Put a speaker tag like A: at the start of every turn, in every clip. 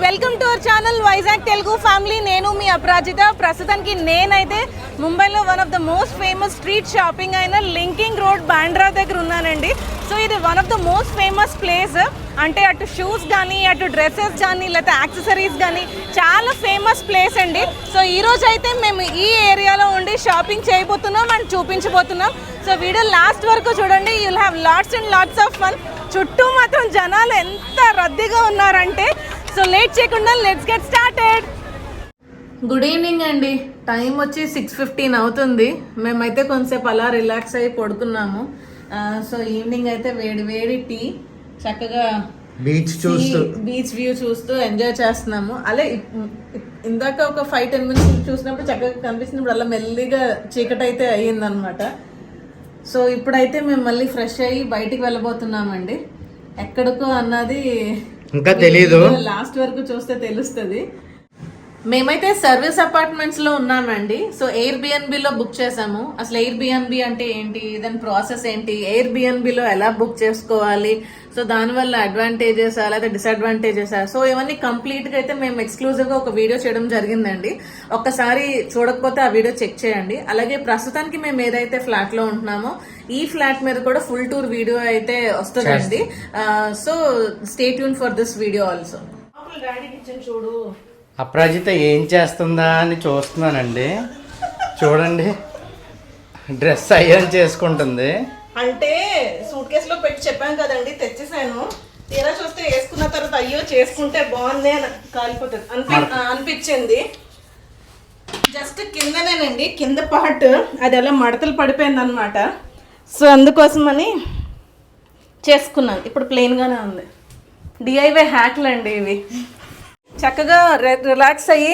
A: Welcome to our channel Vizag Telugu family. నేను మీ అపరాజిత. ప్రస్తుతానికి నేనైతే ముంబైలో one of the most famous street shopping అయిన లింకింగ్ రోడ్ బాండ్రా దగ్గర ఉన్నానండి. సో ఇది one of the most famous place. అంటే అటు షూస్ కానీ, అటు డ్రెస్సెస్ కానీ, లేకపోతే యాక్సెసరీస్ కానీ చాలా ఫేమస్ ప్లేస్ అండి. సో ఈరోజు అయితే మేము ఈ ఏరియాలో ఉండి షాపింగ్ చేయబోతున్నాం అండ్ చూపించబోతున్నాం. సో వీడియో లాస్ట్ వరకు చూడండి. You will have lots and lots of fun. చుట్టూ మాత్రం జనాలు ఎంత రద్దీగా ఉన్నారంటే, సో లేట్ చేయకుండా let's get started. Good evening అండి. టైం వచ్చి 6:15 అవుతుంది. మేమైతే కొంతసేపు అలా రిలాక్స్ అయ్యి పడుకున్నాము. సో ఈవినింగ్ అయితే వేడి వేడి టీ, చక్కగా బీచ్ వ్యూ చూస్తూ ఎంజాయ్ చేస్తున్నాము. అలా ఇందాక ఒక 5-10 మినిట్స్ చూసినప్పుడు చక్కగా కనిపిస్తున్నప్పుడు అలా మెల్లిగా చీకటి అయితే అయ్యిందనమాట. సో ఇప్పుడైతే మేము మళ్ళీ ఫ్రెష్ అయ్యి బయటికి వెళ్ళబోతున్నామండి. ఎక్కడికో అన్నది
B: ఇంకా తెలీదు,
A: లాస్ట్ వరకు చూస్తే తెలుస్తుంది. మేమైతే సర్వీస్ అపార్ట్మెంట్స్ లో ఉన్నామండి. సో ఎయిర్బిఎన్బిలో బుక్ చేసాము. అసలు ఎయిర్బిఎన్బి అంటే ఏంటి, దాని ప్రాసెస్ ఏంటి, ఎయిర్బిఎన్బిలో ఎలా బుక్ చేసుకోవాలి, సో దానివల్ల అడ్వాంటేజెస్ లేదా డిసడ్వాంటేజెస్, సో ఇవన్నీ కంప్లీట్ గా అయితే మేము ఎక్స్క్లూజివ్ గా ఒక వీడియో చేయడం జరిగిందండి. ఒక్కసారి చూడకపోతే ఆ వీడియో చెక్ చేయండి. అలాగే ప్రస్తుతానికి మేము ఏదైతే ఫ్లాట్ లో ఉంటున్నామో ఈ ఫ్లాట్ మీద కూడా ఫుల్ టూర్ వీడియో అయితే వస్తుందండి. So stay tune for this video also. Daddy kitchen చూడు.
B: అపరాజిత ఏం చేస్తుందా అని చూస్తున్నానండి. చూడండి, డ్రెస్ ఐరన్ చేసుకుంటుంది.
A: అంటే సూట్ కేసులో పెట్టి చెప్పాను కదండి, తెచ్చేసాను. తీరా చూస్తే వేసుకున్న తర్వాత అయ్యో చేసుకుంటే బాగుంది అని కాలిపోతుంది అనిపించింది. జస్ట్ కిందనేనండి, కింద పార్ట్ అది అలా మడతలు పడిపోయింది అనమాట. సో అందుకోసమని చేసుకున్నాను. ఇప్పుడు ప్లెయిన్గానే ఉంది. డిఐవై హ్యాక్లు అండి ఇవి. చక్కగా రిలాక్స్ అయ్యి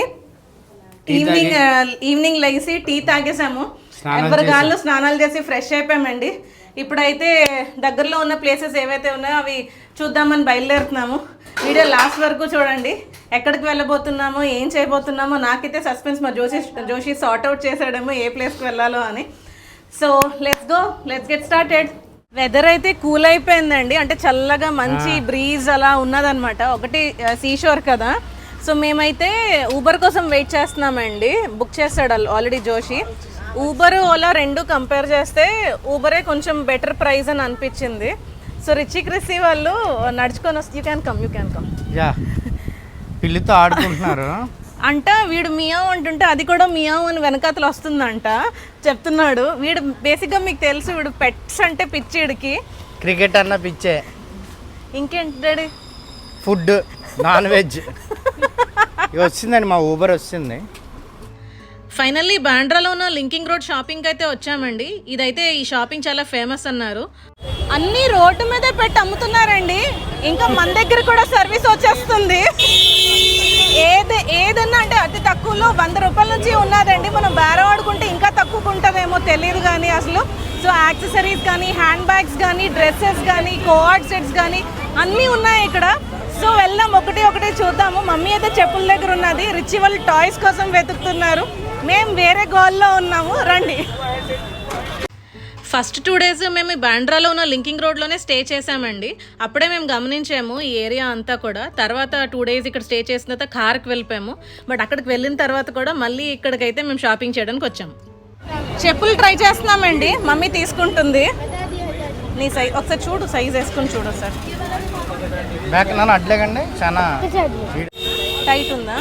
A: ఈవినింగ్ లేసి టీ తాగేసాము. ఎవరి గాల్లో స్నానాలు చేసి ఫ్రెష్ అయిపోయామండి. ఇప్పుడైతే దగ్గరలో ఉన్న ప్లేసెస్ ఏవైతే ఉన్నాయో అవి చూద్దామని బయలుదేరుతున్నాము. వీడియో లాస్ట్ వరకు చూడండి. ఎక్కడికి వెళ్ళబోతున్నామో, ఏం చేయబోతున్నామో నాకైతే సస్పెన్స్. మా జోషి సార్ట్ అవుట్ చేసాడేమో ఏ ప్లేస్కి వెళ్ళాలో అని. So let's go, let's get started. Weather అయితే కూల్ అయిపోయిందండి. అంటే చల్లగా మంచి బ్రీజ్ అలా ఉన్నదనమాట. ఒకటి సీషోర్ కదా. సో మేమైతే ఊబర్ కోసం వెయిట్ చేస్తున్నామండి. బుక్ చేస్తాడు ఆల్రెడీ జోషి. ఊబర్, ఓలా రెండు కంపేర్ చేస్తే ఊబరే కొంచెం బెటర్ ప్రైస్ అని అనిపించింది. సో రిచి క్రిసి వాళ్ళు నడుచుకొని వస్తే యూ క్యాన్ కమ్
B: పిల్లితో ఆడుకుంటున్నారు
A: అంట. వీడు మియావ్ అంటుంటే అది కూడా మియావ్ అని వెనకాతలు వస్తుందంట చెప్తున్నాడు. వీడు బేసిక్గా మీకు తెలుసు, వీడు పెట్స్ అంటే పిచ్చిడికి.
B: క్రికెట్ అన్న పిచ్చే.
A: ఇంకేంటి డాడీ?
B: ఫుడ్, నాన్ వెజ్ వచ్చిందండి. మా ఊబర్ వచ్చింది.
A: ఫైనల్లీ బాండ్రాలో ఉన్న లింకింగ్ రోడ్ షాపింగ్ అయితే వచ్చామండి. ఇదైతే ఈ షాపింగ్ చాలా ఫేమస్ అన్నారు. అన్ని రోడ్డు మీదే పెట్టి అమ్ముతున్నారండి. ఇంకా మన దగ్గర కూడా సర్వీస్ వచ్చేస్తుంది. ఏదన్నా అంటే అతి తక్కువలో 100 రూపాయల నుంచి ఉన్నదండి. మనం బేరం ఆడుకుంటే ఇంకా తక్కువకు ఉంటుందేమో తెలియదు కానీ అసలు. సో యాక్సెసరీస్ కానీ, హ్యాండ్ బ్యాగ్స్ కానీ, డ్రెస్సెస్ కానీ, కోఆర్డ్ సెట్స్ కానీ అన్నీ ఉన్నాయి ఇక్కడ. సో వెళ్దాం, ఒకటి చూద్దాము. మమ్మీ అయితే చెప్పుల దగ్గర ఉన్నది. రిచి వాళ్ళు టాయ్స్ కోసం వెతుకుతున్నారు. మేము వేరే గోల్లో ఉన్నాము, రండి. ఫస్ట్ 2 days మేము బాండ్రాలో ఉన్న లింకింగ్ రోడ్లోనే స్టే చేసామండి. అప్పుడే మేము గమనించాము ఈ ఏరియా అంతా కూడా. తర్వాత 2 days ఇక్కడ స్టే చేసిన తర్వాత కార్కి వెళ్ళిపోయాము. బట్ అక్కడికి వెళ్ళిన తర్వాత కూడా మళ్ళీ ఇక్కడికైతే మేము షాపింగ్ చేయడానికి వచ్చాము. చెప్పులు ట్రై చేస్తున్నామండి. మమ్మీ తీసుకుంటుంది. నీ సైజ్ ఒకసారి చూడు, సైజ్ వేసుకుని చూడు సార్.
B: అట్లేకండి, చాలా
A: టైట్ ఉందా?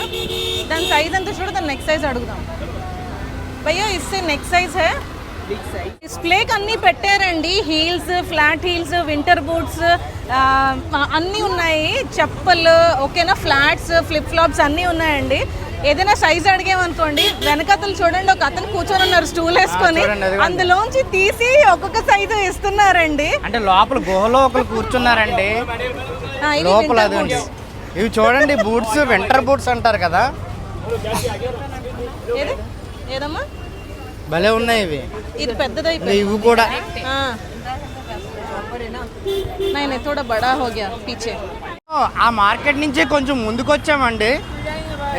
A: దాని సైజ్ అంతా చూడు, దాని నెక్ సైజ్ అడుగుదాం. భయ్యో ఇస్తే నెక్ సైజ్ హే. డిస్ప్లేకి అన్నీ పెట్టారండి. Heels, flat heels, winter boots అన్నీ ఉన్నాయి. చెప్పులు ఓకేనా, ఫ్లాట్స్, ఫ్లిప్ ఫ్లాప్స్ అన్నీ ఉన్నాయండి. ఏదైనా సైజ్ అడిగామనుకోండి, వెనకతలు చూడండి, ఒక అతను కూర్చొని ఉన్నారు స్టూల్ వేసుకొని. అందులోంచి తీసి ఒక్కొక్క సైజు ఇస్తున్నారండి.
B: అంటే లోపల గుహలో ఒకరు కూర్చున్నారండి. లోపల ఇవి చూడండి, బూట్స్, వింటర్ బూట్స్ అంటారు కదా.
A: ఏదమ్మా
B: భలే ఉన్నాయి ఇవి.
A: ఇది పెద్దదైపోయింది.
B: ఇవి కూడా
A: थोड़ा बड़ा हो गया पीछे.
B: ఆ మార్కెట్ నుంచి కొంచెం ముందుకు వచ్చామండి.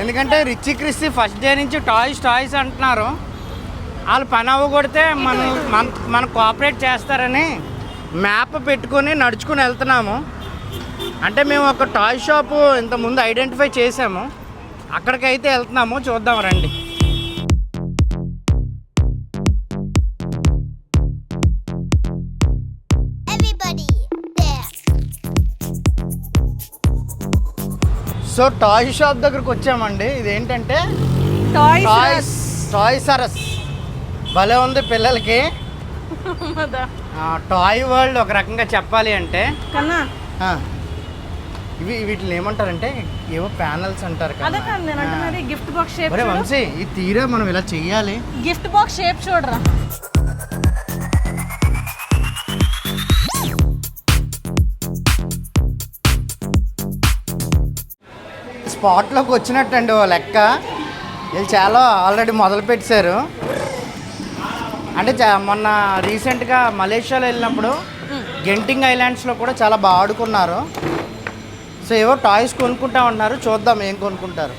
B: ఎందుకంటే రిచి క్రిస్టి ఫస్ట్ డే నుంచి టాయ్స్ అంటున్నారు. వాళ్ళు పని అవ్వగొడితే మన కోఆపరేట్ చేస్తారని మ్యాప్ పెట్టుకొని నడుచుకుని వెళ్తున్నాము. అంటే మేము ఒక టాయ్ షాపు ఇంతకుముందు ఐడెంటిఫై చేసాము, అక్కడికైతే వెళ్తున్నాము, చూద్దాం రండి. సో టాయ్ షాప్ దగ్గరకు వచ్చామండి. ఇదేంటంటే టాయ్ సరస్ భలే ఉంది పిల్లలకి. టాయ్ వరల్డ్ ఒక రకంగా చెప్పాలి అంటే
A: కన్నా
B: వీటిని ఏమంటారంటే ఏవో ప్యానల్స్ అంటారు కదా.
A: Gift box shape.
B: వంశీ ఈ తీరా మనం ఇలా చెయ్యాలి.
A: గిఫ్ట్ బాక్స్ షేప్ చూడరా.
B: స్పాట్లోకి వచ్చినట్టండి ఓ లెక్క. వీళ్ళు చాలా ఆల్రెడీ మొదలు పెట్టారు. అంటే మొన్న రీసెంట్గా మలేషియాలో వెళ్ళినప్పుడు గెంటింగ్ ఐలాండ్స్లో కూడా చాలా బాగా ఆడుకున్నారు. సో ఏవో టాయ్స్ కొనుక్కుంటా ఉన్నారు, చూద్దాం ఏం కొనుక్కుంటారు.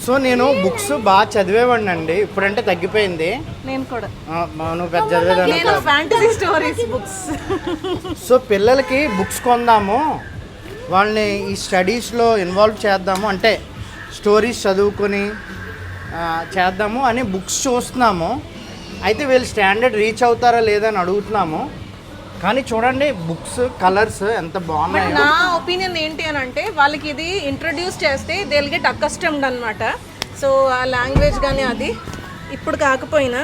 B: సో నేను బుక్స్ బాగా చదివేవాడిని అండి, ఇప్పుడంటే తగ్గిపోయింది.
A: నేను కూడా.
B: నువ్వు పెద్ద చదివేదాన్ని. సో పిల్లలకి బుక్స్ కొందాము, వాళ్ళని ఈ స్టడీస్లో ఇన్వాల్వ్ చేద్దాము, అంటే స్టోరీస్ చదువుకొని చేద్దాము అని బుక్స్ చూస్తున్నాము. అయితే వీళ్ళు స్టాండర్డ్ రీచ్ అవుతారా లేదా అని అడుగుతున్నాము. కానీ చూడండి బుక్స్ కలర్స్ ఎంత బాగున్నాయి.
A: నా ఒపీనియన్ ఏంటి అని అంటే వాళ్ళకి ఇది ఇంట్రడ్యూస్ చేస్తే దే విల్ గెట్ అకస్టమ్డ్ అనమాట. సో ఆ లాంగ్వేజ్ కానీ అది ఇప్పుడు కాకపోయినా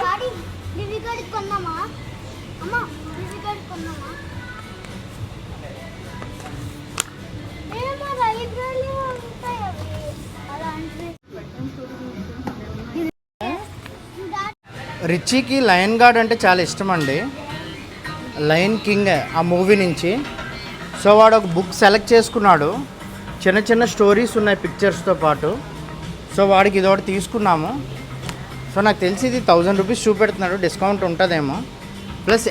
B: రిచీకి లయన్ గార్డ్ అంటే చాలా ఇష్టం అండి, లయన్ కింగ్ ఆ మూవీ నుంచి. సో వాడు ఒక బుక్ సెలెక్ట్ చేసుకున్నాడు, చిన్న చిన్న స్టోరీస్ ఉన్నాయి పిక్చర్స్తో పాటు. సో వాడికి ఇది ఒకటి తీసుకున్నాము. సో నాకు తెలిసి ఇది 1000 రూపీస్ చూపెడుతున్నాడు, డిస్కౌంట్ ఉంటుందేమో. Plus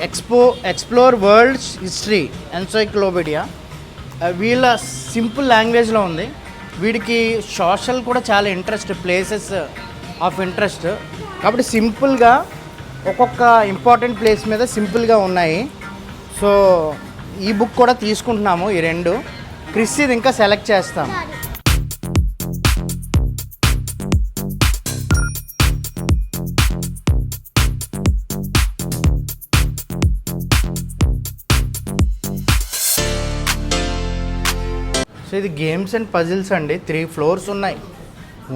B: explore world's history encyclopaedia. వీళ్ళ సింపుల్ లాంగ్వేజ్లో ఉంది. వీడికి సోషల్ కూడా చాలా ఇంట్రెస్ట్, ప్లేసెస్ ఆఫ్ ఇంట్రెస్ట్. కాబట్టి సింపుల్గా ఒక్కొక్క ఇంపార్టెంట్ ప్లేస్ మీద సింపుల్గా ఉన్నాయి. సో ఈ బుక్ కూడా తీసుకుంటున్నాము, ఈ రెండు. క్రిస్ ఇది ఇంకా సెలెక్ట్ చేస్తాం. సో ఇది గేమ్స్ అండ్ పజిల్స్ అండి, 3 ఫ్లోర్స్ ఉన్నాయి.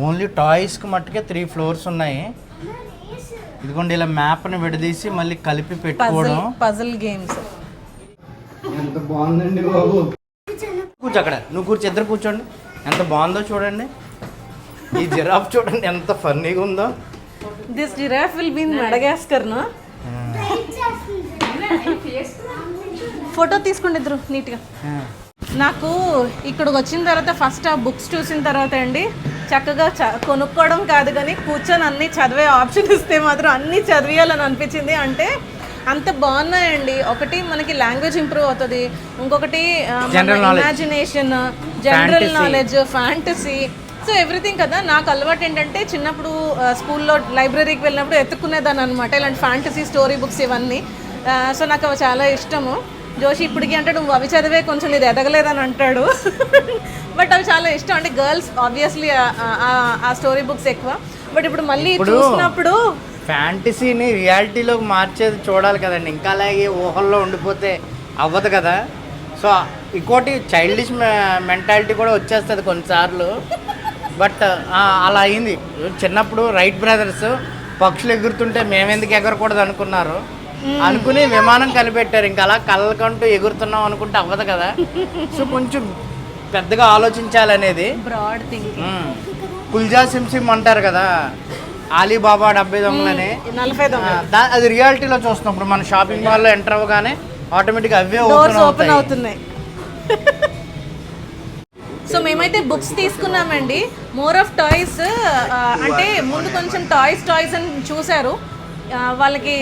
B: ఓన్లీ టాయ్స్కి మట్టుకే 3 ఫ్లోర్స్ ఉన్నాయి. ఇదిగోండి ఇలా మ్యాప్ని విడదీసి మళ్ళీ కలిపి పెట్టుకోవడం.
A: పజిల్ గేమ్స్
B: ఎంత బాగుందండి బాబు. కూర్చో అక్కడ, నువ్వు కూర్చో, ఇద్దరు కూర్చోండి. ఎంత బాగుందో చూడండి. ఈ జిరాఫ్ చూడండి ఎంత ఫన్నీగా ఉందో.
A: This giraffe will be in Madagascar no. Photo తీసుకోండి ఇద్దరు నీట్గా. నాకు ఇక్కడికి వచ్చిన తర్వాత ఫస్ట్ ఆ బుక్స్ చూసిన తర్వాత అండి చక్కగా కొనుక్కోవడం కాదు కానీ కూర్చొని అన్నీ చదివే ఆప్షన్ ఇస్తే మాత్రం అన్నీ చదివేయాలని అనిపించింది. అంటే అంత బాగున్నాయండి. ఒకటి మనకి లాంగ్వేజ్ ఇంప్రూవ్ అవుతుంది, ఇంకొకటి imagination, general knowledge, fantasy, so everything కదా. నాకు అలవాటు ఏంటంటే చిన్నప్పుడు స్కూల్లో లైబ్రరీకి వెళ్ళినప్పుడు ఎత్తుక్కునేదాన్ని అనమాట ఇలాంటి ఫ్యాంటసీ స్టోరీ బుక్స్ ఇవన్నీ. సో నాకు అవి చాలా ఇష్టము. జోషి ఇప్పటికి అంటే నువ్వు అవి చదివే కొంచెం ఇది ఎదగలేదని అంటాడు, బట్ అవి చాలా ఇష్టం. అంటే గర్ల్స్ ఆబ్వియస్లీ ఆ స్టోరీ బుక్స్ ఎక్కువ. బట్ ఇప్పుడు మళ్ళీ చూసినప్పుడు
B: ఫ్యాంటసీని రియాలిటీలోకి మార్చేది చూడాలి కదండి. ఇంకా అలాగే ఊహల్లో ఉండిపోతే అవ్వదు కదా. సో ఇంకోటి చైల్డిష్ మెంటాలిటీ కూడా వచ్చేస్తుంది కొన్నిసార్లు. బట్ అలా అయింది. చిన్నప్పుడు రైట్ బ్రదర్స్ పక్షులు ఎగురుతుంటే మేమెందుకు ఎగరకూడదు అనుకున్నారు, అనుకుని విమానం కనిపెట్టారు. ఇంకా అలా కళ్ళకంటూ ఎగురుతున్నాం అనుకుంటే అవ్వదు కదా. సో కొంచెం పెద్దగా ఆలోచించాలనేది.
A: Broad thinking.
B: కుల్జా సిమ్ అంటారు కదా, ఆలీబాబా 70 దొంగలని,
A: 40 దొంగలు.
B: అది రియాలిటీలో చూస్తున్నప్పుడు మన షాపింగ్ మాల్లో ఎంటర్ అవ్వగానే ఆటోమేటిక్గా అవే ఓపెన్
A: అవుతున్నాయి. సో మేమైతే బుక్స్ తీసుకున్నామండి. మోర్ ఆఫ్ టాయ్స్, అంటే ముందు కొంచెం టాయ్స్ అని చూశారు. వాళ్ళకి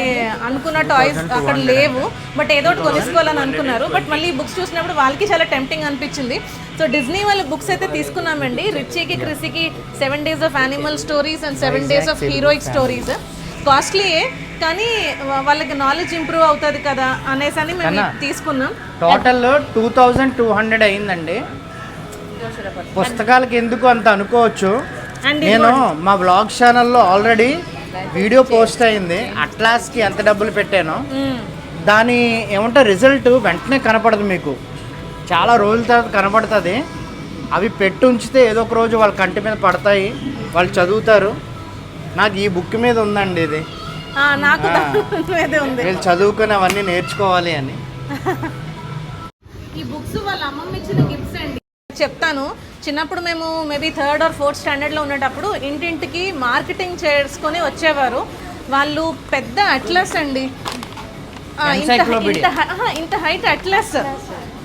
A: అనుకున్న టాయ్స్ అక్కడ లేవు, బట్ ఏదో ఒకటి కొనుక్కోవాలని అనుకున్నారు. బట్ మళ్ళీ బుక్స్ చూసినప్పుడు వాళ్ళకి చాలా టెంప్టింగ్ అనిపించింది. సో డిజ్నీ వాళ్ళ బుక్స్ అయితే తీసుకున్నామండి. రిచీకి క్రిస్కి 7 days of animal stories and 7 days of heroic stories. కాస్ట్లీయే, కానీ వాళ్ళకి నాలెడ్జ్ ఇంప్రూవ్ అవుతుంది కదా అనేసి అని మేము తీసుకున్నాం.
B: టోటల్ 2200 అయిందండి. పుస్తకాలకి ఎందుకు అంత అనుకోవచ్చు. నేను మా బ్లాగ్ ఛానల్లో ఆల్రెడీ వీడియో పోస్ట్ అయింది. అట్లాస్కి ఎంత డబ్బులు పెట్టానో దాని ఏమంటే రిజల్ట్ వెంటనే కనపడదు, మీకు చాలా రోజుల తర్వాత కనపడుతుంది. అవి పెట్టి ఉంచితే ఏదో ఒక రోజు వాళ్ళ కంటి మీద పడతాయి, వాళ్ళు చదువుతారు. నాకు ఈ బుక్ మీద ఉందండి ఇది,
A: నాకు
B: వీళ్ళు చదువుకొని అవన్నీ నేర్చుకోవాలి అని.
A: ఈ బుక్స్ వాళ్ళ అమ్మమ్మ ఇచ్చిన గిఫ్ట్స్ అండి. చెప్తాను, చిన్నప్పుడు మేము మేబీ 3rd or 4th స్టాండర్డ్లో ఉండేటప్పుడు ఇంటింటికి మార్కెటింగ్ చేసుకొని వచ్చేవారు వాళ్ళు. పెద్ద అట్లస్ అండి, ఇంత హైట్ అట్లస్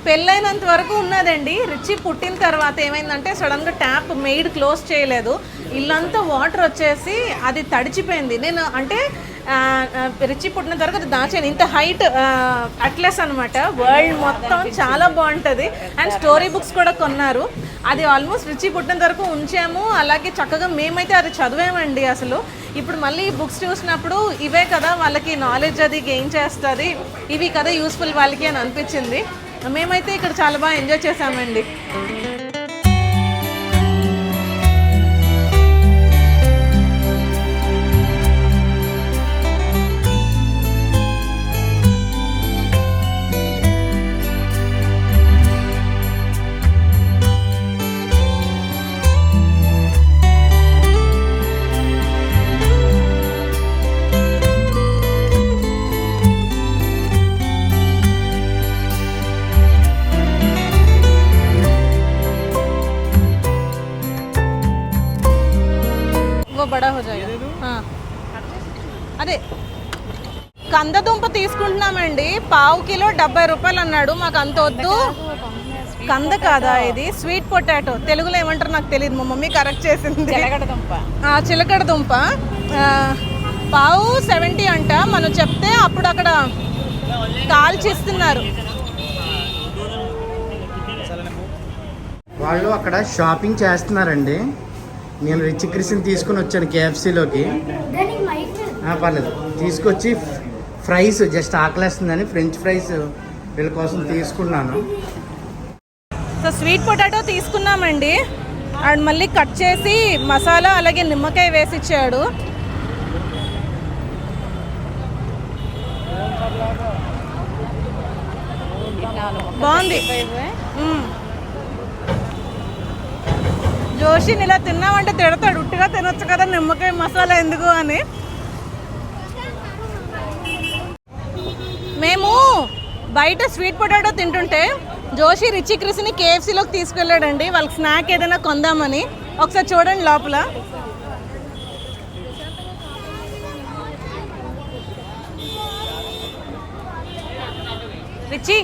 A: పెళ్ళైనంత వరకు ఉన్నదండి. రిచి పుట్టిన తర్వాత ఏమైందంటే సడన్గా ట్యాప్ మెయిడ్ క్లోజ్ చేయలేదు, ఇల్లంతా వాటర్ వచ్చేసి అది తడిచిపోయింది. నేను అంటే రిచి పుట్టిన తర్వాత అది దాచాను. ఇంత హైట్ అట్లస్ అనమాట, వరల్డ్ మొత్తం చాలా బాగుంటుంది. అండ్ స్టోరీ బుక్స్ కూడా కొన్నారు. అది ఆల్మోస్ట్ రిచి పుట్టిన వరకు ఉంచాము. అలాగే చక్కగా మేమైతే అది చదివామండి. అసలు ఇప్పుడు మళ్ళీ బుక్స్ చూసినప్పుడు ఇవే కదా వాళ్ళకి నాలెడ్జ్ అది గెయిన్ చేస్తుంది, ఇవి కదా యూస్ఫుల్ వాళ్ళకి అని అనిపించింది. మేమైతే ఇక్కడ చాలా బాగా ఎంజాయ్ చేసామండి. బడా హో జాయేగా. అదే కందదుంప తీసుకుంటున్నామండి, పావు కిలో 70 రూపాయలు అన్నాడు. మాకు అంత వద్దు. కంద కాదా ఇది, స్వీట్ పొటాటో, తెలుగులో ఏమంటారు నాకు తెలియదు, మా మమ్మీ కరెక్ట్ చేసింది. చిలకడ దుంప పావు 70 అంట. మనం చెప్తే అప్పుడు అక్కడ కాల్చిస్తున్నారు.
B: వాళ్ళు అక్కడ షాపింగ్ చేస్తున్నారండి. నేను రిచి క్రిస్ని తీసుకుని వచ్చాను కేఎఫ్సీలోకి. పర్లేదు, తీసుకొచ్చి ఫ్రైస్ జస్ట్ ఆకలేస్తుందని ఫ్రెంచ్ ఫ్రైస్ వీళ్ళ కోసం తీసుకున్నాను.
A: సో స్వీట్ పొటాటో తీసుకున్నామండి. అండ్ మళ్ళీ కట్ చేసి మసాలా అలాగే నిమ్మకాయ వేసి ఇచ్చాడు. బాగుంది. జోషిని ఇలా తిన్నామంటే తిడతాడు, ఉట్టిగా తినొచ్చు కదా నిమ్మకాయ మసాలా ఎందుకు అని. మేము బయట స్వీట్ పొటాటో తింటుంటే జోషి రిచి క్రిస్ని కేఎఫ్సీలోకి తీసుకెళ్ళాడండి, వాళ్ళకి స్నాక్ ఏదైనా కొందామని. ఒకసారి చూడండి లోపల. రిచి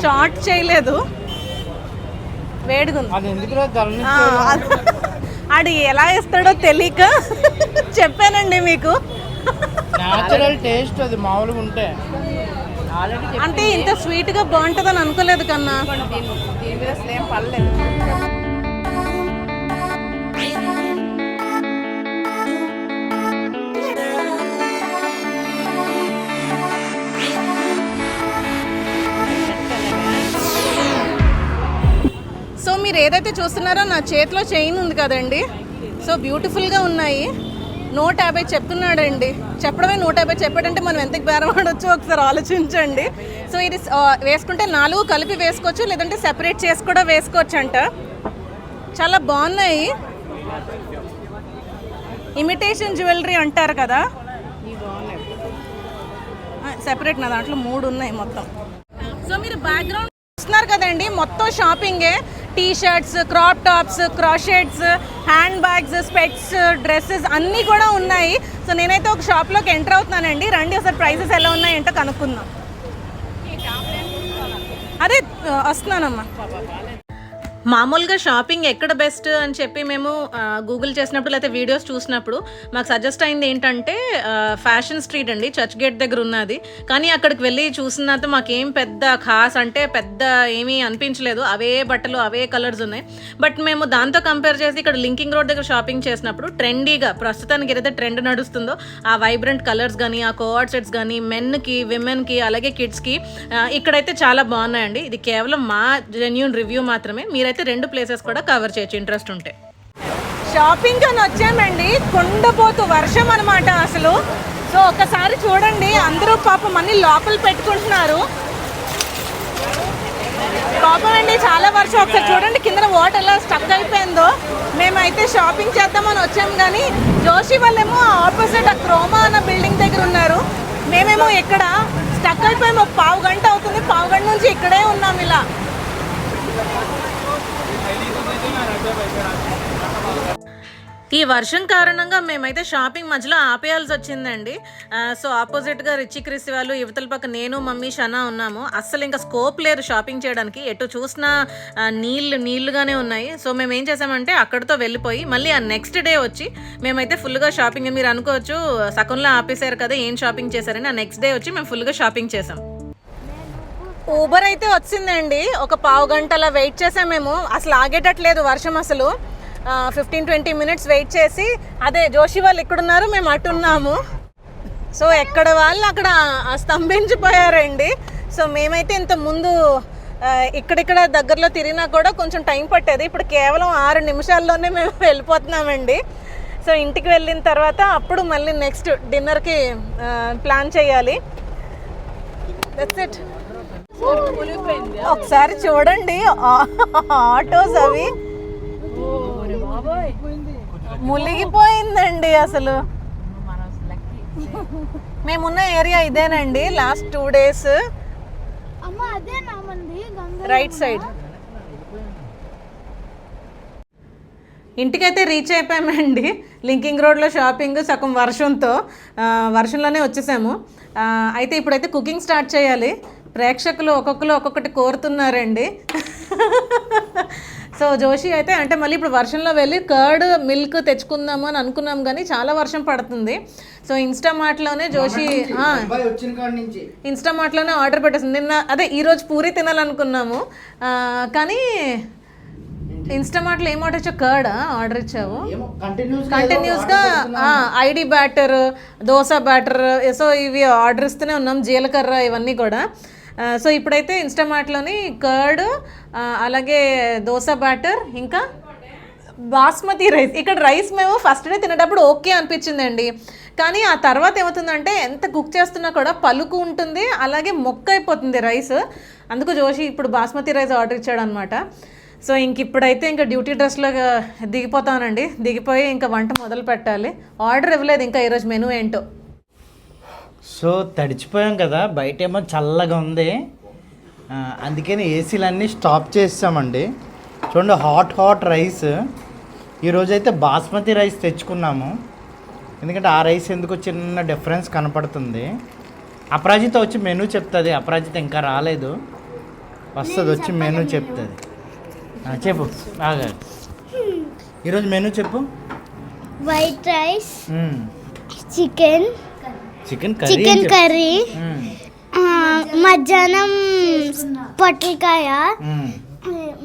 A: షార్ట్ చేయలేదు, వేడిగుంది. ఆడు ఎలా ఇస్తాడో తెలియక చెప్పానండి మీకు.
B: నేచురల్ టేస్ట్ అది మామూలుగా ఉంటే
A: అంటే ఇంత స్వీట్గా బాగుంటుందని అనుకోలేదు కన్నా. సో మీరు ఏదైతే చూస్తున్నారో నా చేతిలో చైన్ ఉంది కదండి, సో బ్యూటిఫుల్గా ఉన్నాయి. 150 చెప్తున్నాడండి. చెప్పడమే 150 చెప్పాడంటే మనం ఎంతకు బేరం ఆడొచ్చో ఒకసారి ఆలోచించండి. సో ఇది వేసుకుంటే 4 కలిపి వేసుకోవచ్చు, లేదంటే సెపరేట్ చేసి కూడా వేసుకోవచ్చు అంట. చాలా బాగున్నాయి. ఇమిటేషన్ జ్యువెలరీ అంటారు కదా, సెపరేట్. నా దాంట్లో 3 ఉన్నాయి మొత్తం. సో మీరు బ్యాక్గ్రౌండ్ చూస్తున్నారు కదండి, మొత్తం షాపింగే. T shirts, crop tops, crochets, handbags, స్పెట్స్, డ్రెస్సెస్ అన్నీ కూడా ఉన్నాయి. సో నేనైతే ఒక షాప్లోకి ఎంటర్ అవుతున్నానండి. రండి ఒకసారి ప్రైసెస్ ఎలా ఉన్నాయంటో కనుక్కుందాం. అదే వస్తున్నానమ్మా. మామూలుగా షాపింగ్ ఎక్కడ బెస్ట్ అని చెప్పి మేము గూగుల్ చేసినప్పుడు లేకపోతే వీడియోస్ చూసినప్పుడు మాకు సజెస్ట్ అయింది ఏంటంటే ఫ్యాషన్ స్ట్రీట్ అండి, చర్చ్ గేట్ దగ్గర ఉన్నది. కానీ అక్కడికి వెళ్ళి చూసినంత మాకేం పెద్ద ఖాస్ అంటే పెద్ద ఏమీ అనిపించలేదు. అవే బట్టలు అవే కలర్స్ ఉన్నాయి. బట్ మేము దాంతో కంపేర్ చేసి ఇక్కడ లింకింగ్ రోడ్ దగ్గర షాపింగ్ చేసినప్పుడు ట్రెండీగా ప్రస్తుతానికి ఏదైతే ట్రెండ్ నడుస్తుందో ఆ వైబ్రెంట్ కలర్స్ కానీ ఆ కోఆర్డ్ సెట్స్ కానీ మెన్కి విమెన్కి అలాగే కిడ్స్కి ఇక్కడైతే చాలా బాగున్నాయండి. ఇది కేవలం మా జెన్యూన్ రివ్యూ మాత్రమే. మీరైతే 2 ప్లేసెస్ కూడా కవర్ చేయొచ్చు ఇంట్రెస్ట్ ఉంటే. షాపింగ్ అని వచ్చామండి, కొండపోతు వర్షం అనమాట అసలు. సో ఒకసారి చూడండి, అందరూ పాపం అన్ని లోపల పెట్టుకుంటున్నారు. పాపం అండి చాలా వర్షం. ఒకసారి చూడండి కింద వాటర్ ఎలా స్టక్ అయిపోయిందో. మేమైతే షాపింగ్ చేద్దామని వచ్చాము కానీ జోషి వాళ్ళేమో ఆపోజిట్ ఆ క్రోమా అన్న బిల్డింగ్ దగ్గర ఉన్నారు. మేమేమో ఇక్కడ స్టక్ అయిపోయాము. 1/2 గంట అవుతుంది, 1/2 గంట నుంచి ఇక్కడే ఉన్నాం ఇలా. ఈ వర్షం కారణంగా మేమైతే షాపింగ్ మధ్యలో ఆపేయాల్సి వచ్చిందండి. సో ఆపోజిట్గా రిచి క్రిసి వాళ్ళు, యువతల పక్క నేను మమ్మీ షనా ఉన్నాము. అస్సలు ఇంకా స్కోప్ లేదు షాపింగ్ చేయడానికి. ఎటు చూసినా నీళ్లుగానే ఉన్నాయి. సో మేము ఏం చేసామంటే అక్కడితో వెళ్ళిపోయి మళ్ళీ ఆ నెక్స్ట్ డే వచ్చి మేమైతే ఫుల్గా షాపింగ్, మీరు అనుకోవచ్చు సగంలో ఆపేశారు కదా ఏం షాపింగ్ చేశారని. ఆ నెక్స్ట్ డే వచ్చి మేము ఫుల్గా షాపింగ్ చేసాం. ఊబర్ అయితే వచ్చిందండి. ఒక 1/2 గంట అలా వెయిట్ చేసాం మేము. అసలు ఆగేటట్లేదు వర్షం అసలు. 15-20 మినిట్స్ వెయిట్ చేసి, అదే జోషి వాళ్ళు ఇక్కడున్నారు, మేము అటున్నాము. సో ఎక్కడ వాళ్ళు అక్కడ స్తంభించిపోయారండి. సో మేమైతే ఇంత ముందు ఇక్కడిక్కడ దగ్గరలో తిరిగినా కూడా కొంచెం టైం పట్టేది. ఇప్పుడు కేవలం 6 నిమిషాల్లోనే మేము వెళ్ళిపోతున్నామండి. సో ఇంటికి వెళ్ళిన తర్వాత అప్పుడు మళ్ళీ నెక్స్ట్ డిన్నర్కి ప్లాన్ చేయాలి. That's it. ఒకసారి చూడండి ఆటోస్ అవి మునిగిపోయిందండి అసలు. మేమున్న ఏరియా ఇదేనండి. Last 2 days right side. ఇంటికైతే రీచ్ అయిపోయామండి. లింకింగ్ రోడ్లో షాపింగ్ సగం వర్షంలోనే వచ్చేసాము. అయితే ఇప్పుడైతే కుకింగ్ స్టార్ట్ చేయాలి. ప్రేక్షకులు ఒక్కొక్కటి కోరుతున్నారండి. సో జోషి అయితే అంటే మళ్ళీ ఇప్పుడు వర్షంలో వెళ్ళి కర్డ్ మిల్క్ తెచ్చుకుందాము అని అనుకున్నాం కానీ చాలా వర్షం పడుతుంది. సో ఇన్స్టామార్ట్లోనే జోషి ఇన్స్టామార్ట్లోనే ఆర్డర్ పెట్టేసింది. నిన్న అదే ఈరోజు పూరి తినాలనుకున్నాము కానీ ఇన్స్టామార్ట్లో ఏం ఆర్డర్ ఇచ్చావు? కర్డ్ ఆర్డర్ ఇచ్చావు కంటిన్యూస్గా. ID batter, dosa batter, so ఇవి ఆర్డర్ ఇస్తూనే ఉన్నాం, జీలకర్ర ఇవన్నీ కూడా. సో ఇప్పుడైతే ఇన్స్టామార్ట్లోని కర్డ్, అలాగే దోశ బ్యాటర్, ఇంకా బాస్మతి రైస్. ఇక్కడ రైస్ మేము ఫస్ట్ డే తినేటప్పుడు ఓకే అనిపించిందండి. కానీ ఆ తర్వాత ఏమవుతుందంటే ఎంత కుక్ చేస్తున్నా కూడా పలుకు ఉంటుంది, అలాగే మొక్క అయిపోతుంది రైస్. అందుకు జోషి ఇప్పుడు బాస్మతి రైస్ ఆర్డర్ ఇచ్చాడు అనమాట. సో ఇప్పుడైతే ఇంకా డ్యూటీ డ్రెస్లో దిగిపోతానండి. దిగిపోయి ఇంకా వంట మొదలు పెట్టాలి. ఆర్డర్ ఇవ్వలేదు ఇంకా ఈరోజు మెనూ ఏంటో.
B: సో తడిచిపోయాం కదా, బయట ఏమో చల్లగా ఉంది, అందుకని ఏసీలన్నీ స్టాప్ చేసామండి. చూడండి హాట్ రైస్. ఈరోజైతే బాస్మతి రైస్ తెచ్చుకున్నాము, ఎందుకంటే ఆ రైస్ ఎందుకో చిన్న డిఫరెన్స్ కనపడుతుంది. అపరాజిత వచ్చి మెనూ చెప్తుంది. అపరాజిత ఇంకా రాలేదు, వస్తుంది, వచ్చి మెనూ చెప్తుంది. చెప్పు బాగా. ఈరోజు మెనూ చెప్పు.
C: వైట్ రైస్, చికెన్ కర్రీ, మధ్యాహ్నం పొట్టికాయ,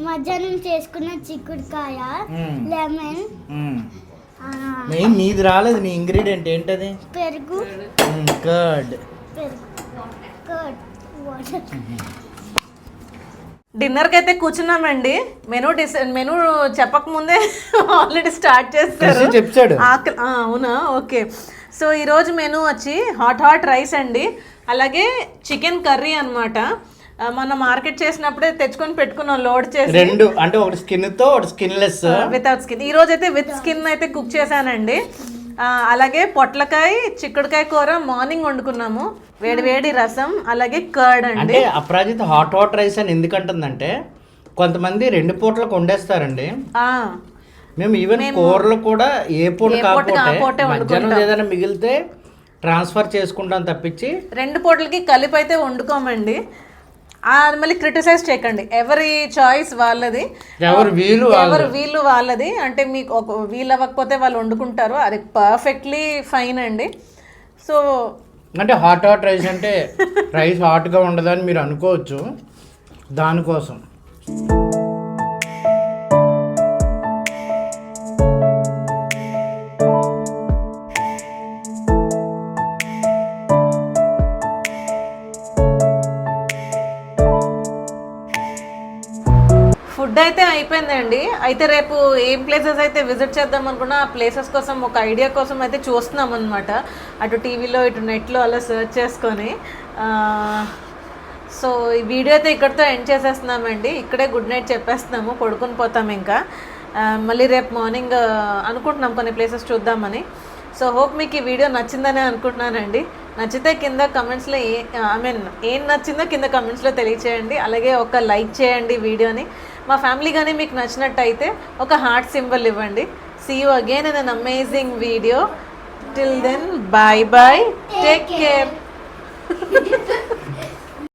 C: మధ్యాహ్నం చేసుకున్న చిక్కుడుకాయ, లెమన్.
B: మెయిన్ నీది రాలేదు, నీ ఇంగ్రీడియంట్ ఏంటది?
C: పెరుగు,
B: కర్డ్.
A: డిన్నర్కి అయితే కూర్చున్నామండి. మెనూ చెప్పకముందే ఆల్రెడీ స్టార్ట్ చేస్తారు.
B: చెప్పాడు.
A: అవునా, ఓకే. సో ఈరోజు మెనూ వచ్చి హాట్ రైస్ అండి, అలాగే చికెన్ కర్రీ అనమాట. మనం మార్కెట్ చేసినప్పుడే తెచ్చుకొని పెట్టుకున్నాం లోడ్ చేసి. 2
B: అంటే ఒకటి స్కిన్ తో ఒకటి స్కిన్లెస్,
A: వితౌట్ స్కిన్. ఈ రోజు అయితే విత్ స్కిన్ అయితే కుక్ చేశానండి. అలాగే పొట్లకాయ చిక్కుడుకాయ కూర మార్నింగ్ వండుకున్నాము, వేడి రసం, అలాగే కర్డ్ అండి.
B: అంటే అపరాజిత హాట్ రైస్ అని ఎందుకంటుందంటే కొంతమంది 2 పూటలకు వండేస్తారండి. మేము ఈవెన్ కూరలు కూడా ఏ పూట కాకపోతే మధ్యాహ్నం ఏదైనా మిగిలితే ట్రాన్స్ఫర్ చేసుకుంటాం తప్పించి
A: 2 పూటలకి కలిపి అయితే వండుకోమండి. మళ్ళీ క్రిటిసైజ్ చేయకండి, ఎవరి చాయిస్ వాళ్ళది,
B: ఎవరు
A: వీళ్ళు వాళ్ళది. అంటే మీకు ఒక వీలు అవ్వకపోతే వాళ్ళు వండుకుంటారు, అది పర్ఫెక్ట్లీ ఫైన్ అండి. సో
B: అంటే హాట్ రైస్ అంటే రైస్ హాట్గా ఉండదని మీరు అనుకోవచ్చు, దానికోసం.
A: ఫుడ్ అయితే అయిపోయిందండి. అయితే రేపు ఏం ప్లేసెస్ అయితే విజిట్ చేద్దాం అనుకున్నా ఆ ప్లేసెస్ కోసం ఒక ఐడియా కోసం అయితే చూస్తున్నాం అనమాట. అటు టీవీలో ఇటు నెట్లో అలా సెర్చ్ చేసుకొని. సో ఈ వీడియో అయితే ఇక్కడితో ఎండ్ చేసేస్తున్నామండి. ఇక్కడే గుడ్ నైట్ చెప్పేస్తున్నాము, పడుకొని పోతాం ఇంకా. మళ్ళీ రేపు మార్నింగ్ అనుకుంటున్నాం కొన్ని ప్లేసెస్ చూద్దామని. సో హోప్ మీకు ఈ వీడియో నచ్చిందనే అనుకుంటున్నానండి. నచ్చితే కింద కమెంట్స్లో ఏం నచ్చిందో కింద కమెంట్స్లో తెలియచేయండి. అలాగే ఒక లైక్ చేయండి వీడియోని. మా ఫ్యామిలీ కానీ మీకు నచ్చినట్టయితే ఒక హార్ట్ సింబల్ ఇవ్వండి. See you again in an amazing video. Till then, bye bye, take care.